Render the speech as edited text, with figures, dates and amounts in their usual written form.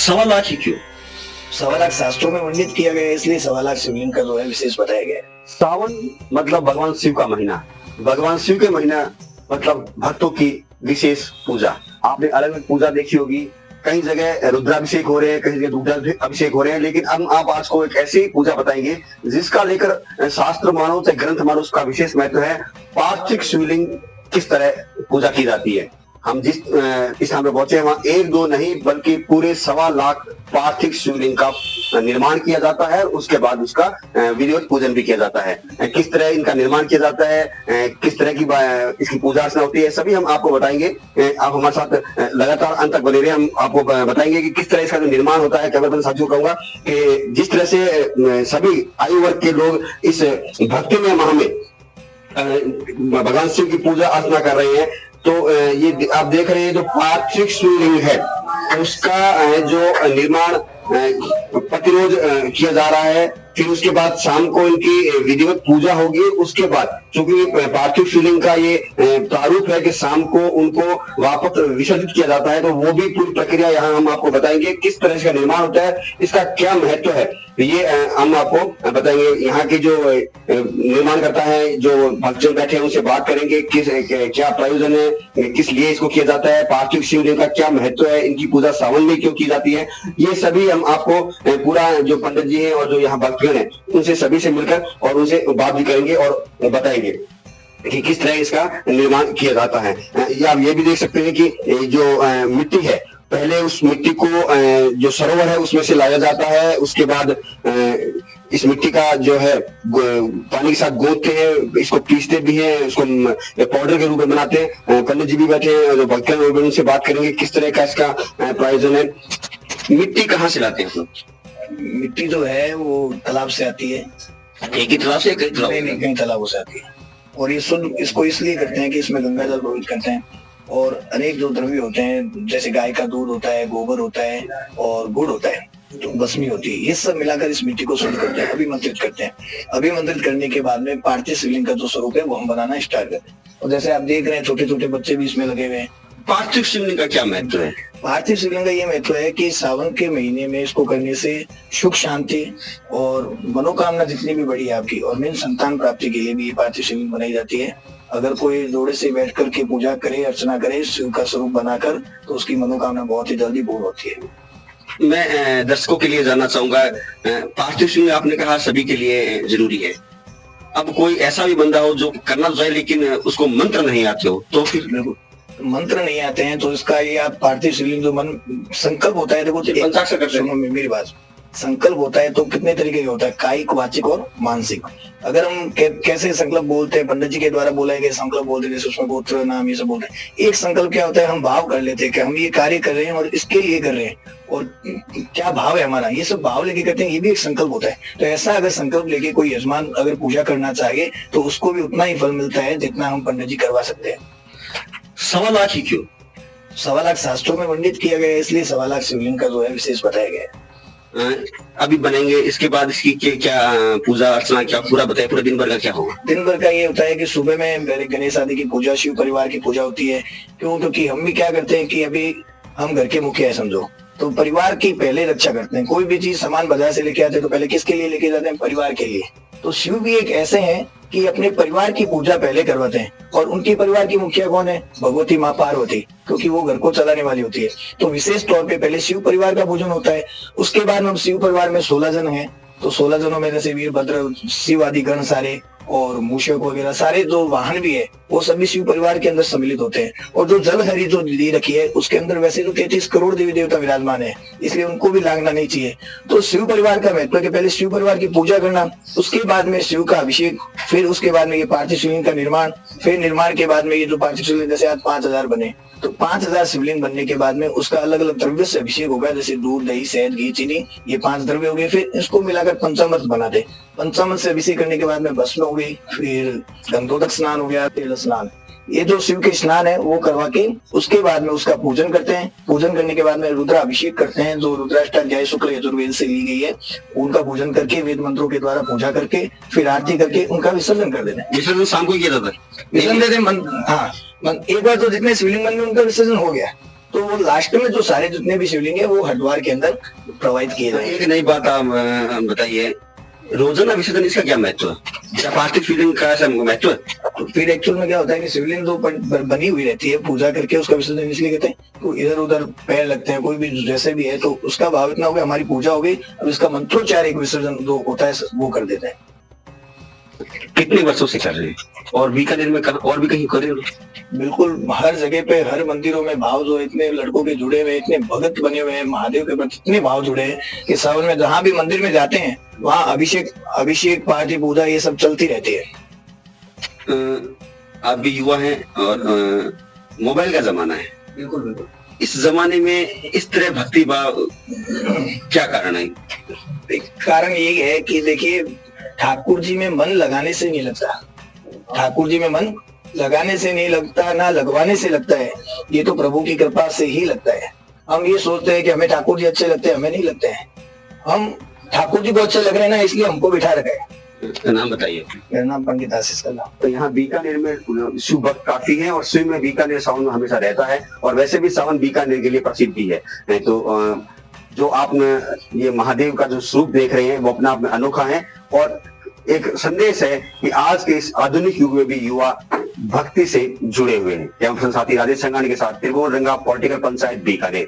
सवा लाख ही क्यों? 1.25 लाख शास्त्रों में वर्णित किया गया है, इसलिए 1.25 लाख शिवलिंग का जो है विशेष बताया गया है। सावन मतलब भगवान शिव का महीना, भगवान शिव के महीना मतलब भक्तों की विशेष पूजा। आपने अलग अलग पूजा देखी होगी, कई जगह रुद्राभिषेक हो रहे हैं, कई जगह दूध अभिषेक हो रहे हैं, लेकिन अब आप आज को एक ऐसी पूजा बताएंगे जिसका लेकर शास्त्र मानो चाहे ग्रंथ मानो उसका विशेष महत्व है। पार्थिव शिवलिंग किस तरह पूजा की जाती है। हम जिस स्थान पे पहुंचे वहां एक दो नहीं बल्कि पूरे 1.25 लाख पार्थिव शिवलिंग का निर्माण किया जाता है। उसके बाद उसका विधिवत पूजन भी किया जाता है। किस तरह इनका निर्माण किया जाता है, किस तरह की इसकी पूजा अर्चना होती है, सभी हम आपको बताएंगे। आप हमारे साथ लगातार अंत तक बने रहे। हम आपको बताएंगे कि किस तरह इसका जो निर्माण होता है। कैमरामैन साथियों कहूंगा कि जिस तरह से सभी आयु वर्ग के लोग इस भक्तिमय माह में भगवान शिव की पूजा अर्चना कर रहे हैं, तो ये आप देख रहे हैं जो पार्थिव शिवलिंग है उसका जो निर्माण प्रतिरोज किया जा रहा है। फिर उसके बाद शाम को इनकी विधिवत पूजा होगी। उसके बाद चूंकि पार्थिव शिवलिंग का ये प्रारूप है कि शाम को उनको वापस विसर्जित किया जाता है, तो वो भी पूरी प्रक्रिया यहाँ हम आपको बताएंगे। किस तरह से निर्माण होता है, इसका क्या महत्व है, ये हम आपको बताएंगे। यहाँ के जो निर्माण करता है, जो भक्तजन बैठे हैं उनसे बात करेंगे किस क्या प्रयोजन है, किस लिए इसको किया जाता है, पार्थिव शिवलिंग का क्या महत्व है, इनकी पूजा सावन में क्यों की जाती है, ये सभी हम आपको पूरा जो पंडित जी हैं और जो यहाँ भक्तजन है उनसे सभी से मिलकर और उनसे बात भी करेंगे और बताएंगे कि किस तरह इसका निर्माण किया जाता है। या आप ये भी देख सकते हैं कि जो मिट्टी है, पहले उस मिट्टी को जो सरोवर है उसमें से लाया जाता है। उसके बाद इस मिट्टी का जो है पानी के साथ गोदते हैं, इसको पीसते भी हैं, उसको पाउडर के रूप में बनाते हैं। पंडित जी भी बैठे हैं जो भक्त हैं, उनसे बात करेंगे किस तरह का इसका प्रयोजन है। मिट्टी कहाँ से लाते हैं आप लोग? मिट्टी जो है वो तालाब से आती है। एक ही तालाब से, कई तालाब? नहीं, कई तालाबों से आती है। और ये शुद्ध इसको इसलिए करते हैं कि इसमें गंगा जल प्रवाहित करते हैं और अनेक जो द्रव्य होते हैं जैसे गाय का दूध होता है, गोबर होता है और गुड़ होता है, तो भस्मी होती है, ये सब मिलाकर इस मिट्टी को शुद्ध करते हैं, अभिमंत्रित करते हैं। अभिमंत्रित करने के बाद में पार्थिव शिवलिंग का जो स्वरूप है वो हम बनाना स्टार्ट करते हैं। और जैसे आप देख रहे हैं छोटे छोटे बच्चे भी इसमें लगे हुए हैं। पार्थिव शिवलिंग का क्या महत्व है? पार्थिव शिवलिंग का ये महत्व है कि सावन के महीने में इसको करने से सुख शांति और मनोकामना जितनी भी बड़ी है आपकी, और मेन संतान प्राप्ति के लिए भी ये पार्थिव शिवलिंग बनाई जाती है। अगर कोई जोड़े से बैठ करके पूजा करे, अर्चना करे शिव का स्वरूप बनाकर, तो उसकी मनोकामना बहुत ही जल्दी पूर्ण होती है। मैं दर्शकों के लिए जानना चाहूंगा, पार्थिव शिवलिंग आपने कहा सभी के लिए जरूरी है। अब कोई ऐसा भी बंदा हो जो करना चाहे लेकिन उसको मंत्र नहीं आते हो, तो फिर मंत्र नहीं आते हैं तो इसका ये आप पार्थिव शिवलिंग जो मन संकल्प होता है, देखो पंचाक्षर करते हैं। मेरी बात, संकल्प होता है तो कितने तरीके का होता है, कायिक, वाचिक और मानसिक। अगर हम कैसे संकल्प बोलते हैं, पंडित जी के द्वारा बोला गया संकल्प बोलते हैं, जैसे उसमें गोत्र नाम ये सब बोलते हैं। एक संकल्प क्या होता है, हम भाव कर लेते हैं कि हम ये कार्य कर रहे हैं और इसके लिए कर रहे हैं और क्या भाव है हमारा, ये सब भाव लेके करते हैं, ये भी एक संकल्प होता है। तो ऐसा अगर संकल्प लेके कोई यजमान अगर पूजा करना चाहे तो उसको भी उतना ही फल मिलता है जितना हम पंडित जी करवा सकते हैं। 1.25 लाख ही क्यों? 1.25 लाख शास्त्रों में वर्णित किया गया है, इसलिए 1.25 लाख शिवलिंग का जो है विशेष बताया गया है। अभी बनेंगे, इसके बाद इसकी क्या पूजा अर्चना, क्या पूरा बताए, पूरे दिन भर का क्या होगा? दिन भर का ये होता है कि सुबह में गणेश आदि की पूजा, शिव परिवार की पूजा होती है। क्यों? क्योंकि हम भी क्या करते हैं कि अभी हम घर के मुखिया है समझो, तो परिवार की पहले रक्षा करते हैं। कोई भी चीज सामान बाजार से लेके आते हैं तो पहले किसके लिए लेके जाते हैं? परिवार के लिए। तो शिव भी एक ऐसे हैं कि अपने परिवार की पूजा पहले करवाते हैं। और उनके परिवार की मुखिया कौन है? भगवती माँ पार्वती, क्योंकि वो घर को चलाने वाली होती है। तो विशेष तौर पे पहले शिव परिवार का पूजन होता है। उसके बाद में शिव परिवार में 16 जन हैं, तो 16 जनों में जैसे वीरभद्र, शिव आदि गण सारे और मूषक वगैरह सारे जो वाहन भी है वो सभी शिव परिवार के अंदर सम्मिलित होते हैं। और जो जलहरी जो दी रखी है उसके अंदर वैसे तो 33 करोड़ देवी देवता विराजमान है, इसलिए उनको भी लागना नहीं चाहिए। तो शिव परिवार का महत्व है पहले शिव परिवार की पूजा करना, उसके बाद में शिव का अभिषेक, फिर उसके बाद में ये पार्थिव शिवलिंग का निर्माण, फिर निर्माण के बाद में ये जो पार्थिव शिवलिंग जैसे आज 5000 बने, तो 5000 शिवलिंग बनने के बाद में उसका अलग अलग द्रव्य से अभिषेक होगा, जैसे दूध, दही, शहद, घी, चीनी, ये 5 द्रव्य हो गए। फिर इसको मिलाकर पंचामृत बना दे। पंचामृत से अभिषेक करने के बाद में भस्म हो गई, फिर गंधोदक स्नान हो गया, तेल स्नान, ये जो शिव के स्नान है वो करवा के उसके बाद में उसका पूजन करते हैं। पूजन करने के बाद में रुद्राभिषेक करते हैं, जो रुद्राष्टाध्याय शुक्ल यजुर्वेद से ली गई है, उनका पूजन करके वेद मंत्रों के द्वारा पूजा करके फिर आरती करके उनका विसर्जन कर देते हैं। विसर्जन शाम को किया जाता है? विसर्जन देते हैं। हाँ, एक बार तो जितने शिवलिंग मन में उनका विसर्जन हो गया तो वो लास्ट में जो सारे जितने भी शिवलिंग है वो हरिद्वार के अंदर प्रोवाइड किए तो जाएंगे। एक नई बात आप बताइए, रोजाना विसर्जन इसका क्या महत्व है? क्या प्लास्टिक शिवलिंग का ऐसा महत्व है? तो फिर एक्चुअल में क्या होता है कि शिवलिंग तो बनी हुई रहती है, पूजा करके उसका विसर्जन इसलिए कहते हैं, तो इधर उधर पैर लगते हैं, कोई भी जैसे भी है, तो उसका भाव इतना हो गया हमारी पूजा हो गई, अब इसका मंत्रोच्चार एक विसर्जन जो होता है वो कर देते हैं। कितने वर्षों से कर रहे हैं? और बीकानेर में और भी कहीं कर रहे हो? बिल्कुल हर जगह पे हर मंदिरों में भाव जो इतने लड़कों के जुड़े हुए, इतने भगत बने हुए हैं, महादेव के प्रति इतने भाव जुड़े हैं कि सावन में जहां भी मंदिर में जाते हैं वहां अभिषेक पाठ पूजा ये सब चलती रहती है। आप भी युवा हैं और मोबाइल का जमाना है। बिल्कुल बिल्कुल। इस जमाने में इस तरह भक्ति भाव क्या कारण है? कारण यही है कि देखिए, ठाकुर जी में मन लगाने से नहीं लगता, ठाकुर जी में मन लगाने से नहीं लगता, ना लगवाने से लगता है, ये तो प्रभु की कृपा से ही लगता है। हम ये सोचते हैं कि हमें ठाकुर जी अच्छे लगते हैं, हमें नहीं लगते हैं। हम ठाकुर जी को अच्छे लग रहे हैं ना, इसलिए हमको बिठा रखा है। नाम बताइए। मेरा नाम पंडित आशीष कल्ला। तो यहाँ बीकानेर में शिव भक्त काफी है और शिव में बीकानेर सावन में हमेशा रहता है, और वैसे भी सावन बीकानेर के लिए प्रसिद्ध भी है। तो जो आप ये महादेव का जो स्वरूप देख रहे हैं वो अपना आप में अनोखा है, और एक संदेश है कि आज के इस आधुनिक युग में भी युवा भक्ति से जुड़े हुए हैं। साथी राजेश संघानी के साथ त्रिभुवन रंगा, पॉलिटिकल पंचायत बीकानेर।